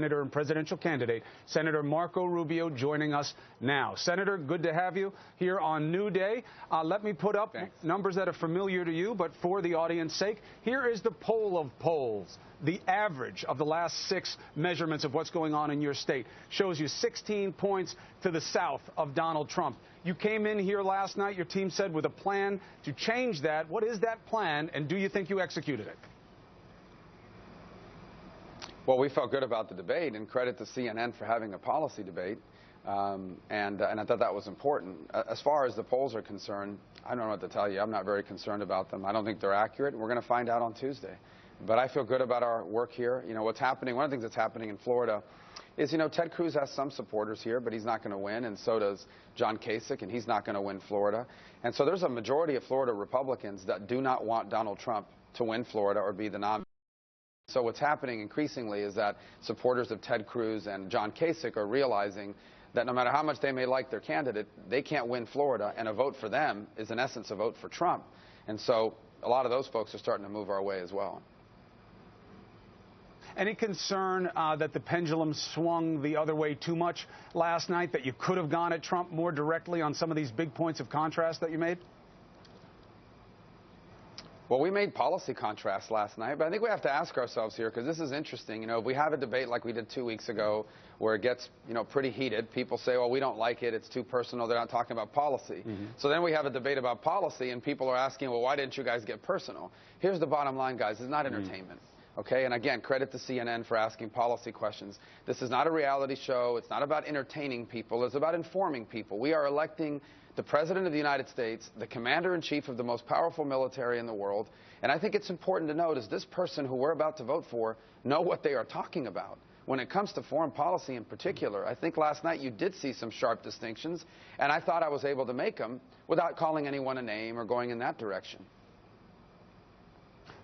Senator and presidential candidate, Senator Marco Rubio, joining us now. Senator, good to have you here on New Day. Let me put up numbers that are familiar to you, but for the audience's sake, here is the poll of polls. The average of the last 6 measurements of what's going on in your state shows you 16 points to the south of Donald Trump. You came in here last night, your team said, with a plan to change that. What is that plan, and do you think you executed it? Well, we felt good about the debate, and credit to CNN for having a policy debate, and I thought that was important. As far as the polls are concerned, I don't know what to tell you. I'm not very concerned about them. I don't think they're accurate. We're going to find out on Tuesday. But I feel good about our work here. You know, what's happening, one of the things that's happening in Florida is, you know, Ted Cruz has some supporters here, but he's not going to win, and so does John Kasich, and he's not going to win Florida. And so there's a majority of Florida Republicans that do not want Donald Trump to win Florida or be the nominee. So what's happening increasingly is that supporters of Ted Cruz and John Kasich are realizing that no matter how much they may like their candidate, they can't win Florida, and a vote for them is in essence a vote for Trump. And so a lot of those folks are starting to move our way as well. Any concern that the pendulum swung the other way too much last night, that you could have gone at Trump more directly on some of these big points of contrast that you made? Well, we made policy contrasts last night, but I think we have to ask ourselves here, because this is interesting. You know, if we have a debate like we did 2 weeks ago where it gets, you know, pretty heated, people say, well, we don't like it, it's too personal, they're not talking about policy. So then we have a debate about policy, and people are asking, well, why didn't you guys get personal? Here's the bottom line, guys. It's not entertainment. Okay, and again, credit to CNN for asking policy questions. This is not a reality show. It's not about entertaining people. It's about informing people. We are electing the President of the United States, the Commander-in-Chief of the most powerful military in the world. And I think it's important to note, is this person who we're about to vote for know what they are talking about? When it comes to foreign policy in particular, I think last night you did see some sharp distinctions, and I thought I was able to make them without calling anyone a name or going in that direction.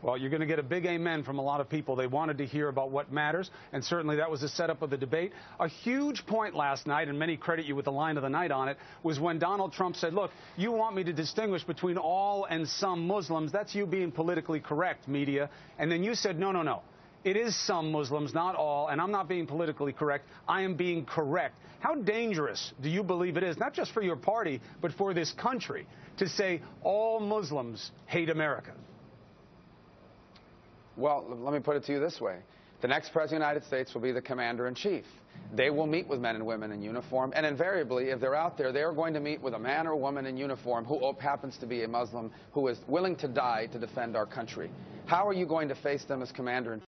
Well, you're going to get a big amen from a lot of people. They wanted to hear about what matters, and certainly that was the setup of the debate. A huge point last night, and many credit you with the line of the night on it, was when Donald Trump said, look, you want me to distinguish between all and some Muslims. That's you being politically correct, media. And then you said, no, no, no. It is some Muslims, not all, and I'm not being politically correct. I am being correct. How dangerous do you believe it is, not just for your party, but for this country, to say all Muslims hate America? Well, let me put it to you this way. The next President of the United States will be the Commander-in-Chief. They will meet with men and women in uniform, and invariably, if they're out there, they are going to meet with a man or woman in uniform who happens to be a Muslim who is willing to die to defend our country. How are you going to face them as Commander-in-Chief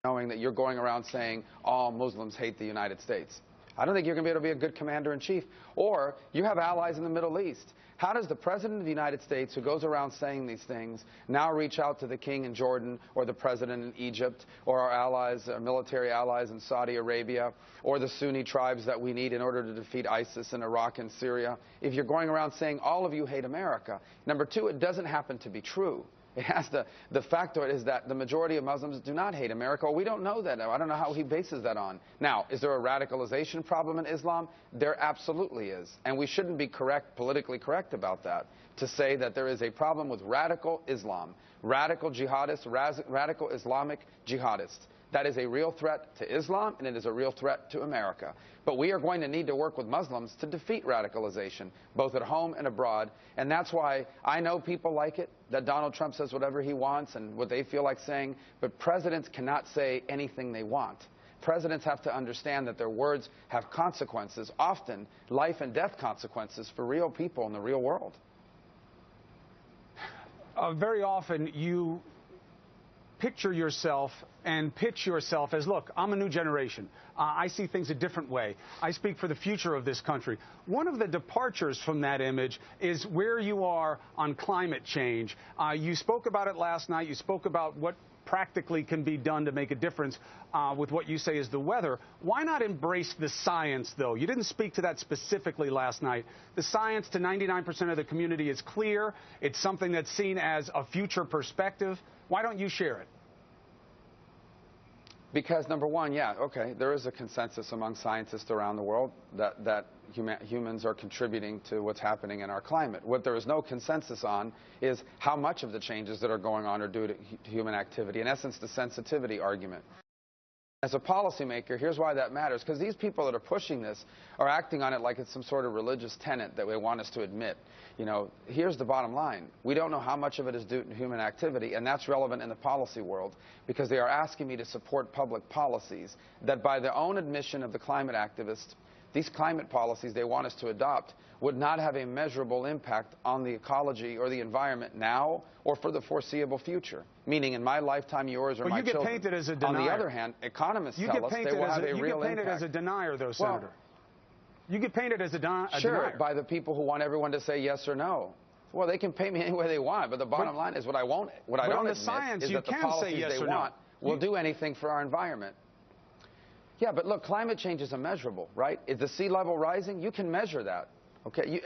knowing that you're going around saying all Muslims hate the United States? I don't think you're going to be able to be a good Commander-in-Chief. Or you have allies in the Middle East. How does the President of the United States, who goes around saying these things, now reach out to the king in Jordan or the President in Egypt or our allies, our military allies in Saudi Arabia or the Sunni tribes that we need in order to defeat ISIS in Iraq and Syria? If you're going around saying all of you hate America, number two, it doesn't happen to be true. It has the fact of it is that the majority of Muslims do not hate America. Well, we don't know that. I don't know how he bases that on. Now, is there a radicalization problem in Islam? There absolutely is. And we shouldn't be politically correct about that, to say that there is a problem with radical Islam, radical jihadists, radical Islamic jihadists. That is a real threat to Islam, and it is a real threat to America. But we are going to need to work with Muslims to defeat radicalization, both at home and abroad. And that's why I know people like it, that Donald Trump says whatever he wants and what they feel like saying. But presidents cannot say anything they want. Presidents have to understand that their words have consequences, often life and death consequences for real people in the real world. Very often you picture yourself and pitch yourself as, look, I'm a new generation. I see things a different way. I speak for the future of this country. One of the departures from that image is where you are on climate change. You spoke about it last night. You spoke about what practically can be done to make a difference with what you say is the weather. Why not embrace the science, though? You didn't speak to that specifically last night. The science to 99% of the community is clear. It's something that's seen as a future perspective. Why don't you share it? Because, number one, yeah, okay, there is a consensus among scientists around the world that humans are contributing to what's happening in our climate. What there is no consensus on is how much of the changes that are going on are due to human activity. In essence, the sensitivity argument. As a policymaker, here's why that matters, because these people that are pushing this are acting on it like it's some sort of religious tenet that they want us to admit. You know, here's the bottom line. We don't know how much of it is due to human activity, and that's relevant in the policy world, because they are asking me to support public policies that, by their own admission of the climate activists, these climate policies they want us to adopt would not have a measurable impact on the ecology or the environment now or for the foreseeable future, meaning in my lifetime, yours, or my children. You get painted as a denier. On the other hand, economists tell us they will have a real impact. You get painted as a denier, though, Senator. You get painted as a denier. Sure, by the people who want everyone to say yes or no. Well, they can paint me any way they want, but the bottom line is what I don't admit is that the policies they want will do anything for our environment. Yeah, but look, climate change is immeasurable, right? Is the sea level rising? You can measure that. Okay,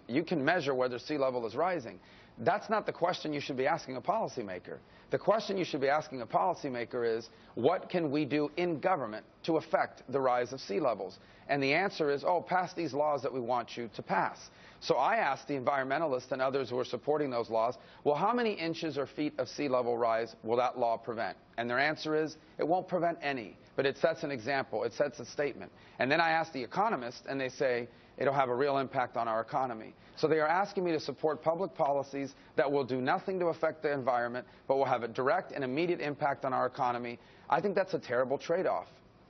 you can measure whether sea level is rising. That's not the question you should be asking a policymaker. The question you should be asking a policymaker is, what can we do in government to affect the rise of sea levels? And the answer is, oh, pass these laws that we want you to pass. So I asked the environmentalists and others who are supporting those laws, well, how many inches or feet of sea level rise will that law prevent? And their answer is, it won't prevent any, but it sets an example, it sets a statement. And then I asked the economists, and they say, it'll have a real impact on our economy. So they are asking me to support public policies that will do nothing to affect the environment, but will have a direct and immediate impact on our economy. I think that's a terrible trade-off.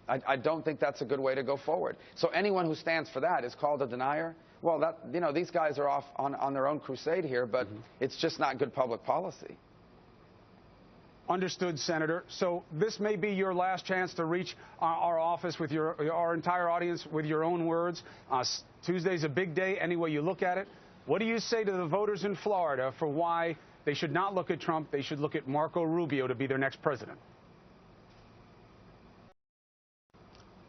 I don't think that's a good way to go forward. So anyone who stands for that is called a denier. Well, you know, these guys are off on their own crusade here, but it's just not good public policy. Understood, Senator. So this may be your last chance to reach our office with our entire audience with your own words. Tuesday's a big day any way you look at it. What do you say to the voters in Florida for why they should not look at Trump, they should look at Marco Rubio to be their next president?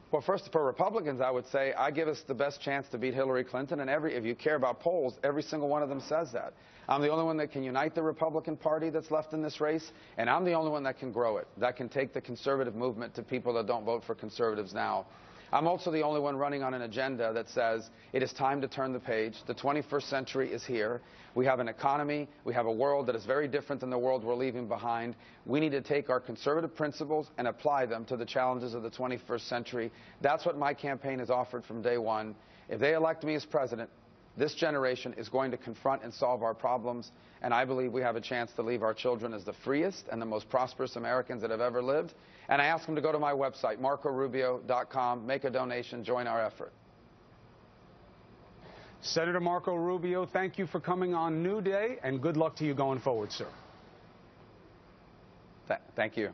Well, first, for Republicans, I would say, I give us the best chance to beat Hillary Clinton, and if you care about polls, every single one of them says that. I'm the only one that can unite the Republican Party that's left in this race, and I'm the only one that can grow it, that can take the conservative movement to people that don't vote for conservatives now. I'm also the only one running on an agenda that says it is time to turn the page. The 21st century is here. We have an economy. We have a world that is very different than the world we're leaving behind. We need to take our conservative principles and apply them to the challenges of the 21st century. That's what my campaign has offered from day one. If they elect me as president, this generation is going to confront and solve our problems, and I believe we have a chance to leave our children as the freest and the most prosperous Americans that have ever lived. And I ask them to go to my website, marcorubio.com, make a donation, join our effort. Senator Marco Rubio, thank you for coming on New Day, and good luck to you going forward, sir. Thank you.